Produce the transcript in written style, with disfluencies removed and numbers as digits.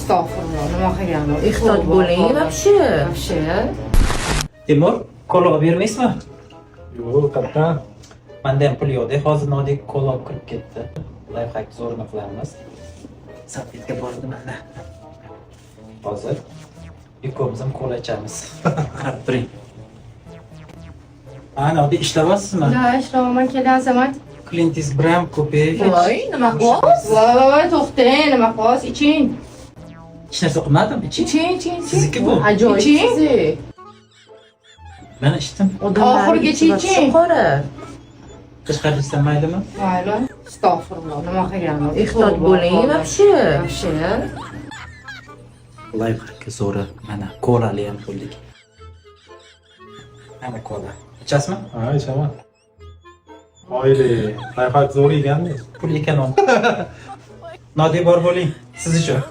Estağfurullah. Nima qilganim? Ehtiyot bo'ling вообще. Вообще. Timur, kola olib bermaysizmi? Yo'q, qattan. Menda ham pul yo'qda, hozir Nodik kola olib kirib ketdi. Lifehack zo'rni qilamiz. Salfetga bordim mana. Hozir ikkovimiz ham kola ichamiz. Qarab turing. Nodik ishlayapsizmi? Da, ishlamayman, kelazamat. Clint Eastwood ko'pay. Voy, nima qilyapsiz? Voy, to'xtang, nima qilyapsiz? Iching. Hech narsa qilmadim, iching. Iching. Sizniki bu. Ajoyib Iching. sizik. Men ichdim. Oxirigacha iching. Qora. Tashqarisdan maylimi? Mayli. Estağfurullah. Nima qilganim? Ehtiyot bo'ling вообще. Вообще. Lifehack zo'ri. Mana kolali ham qo'ydik. Mana kola. Ichasizmi? Ha, ichaman. Oyle, lifehack zo'r ekanmi? Pul ekan. Nodik bor bo'ling. Siz uchun.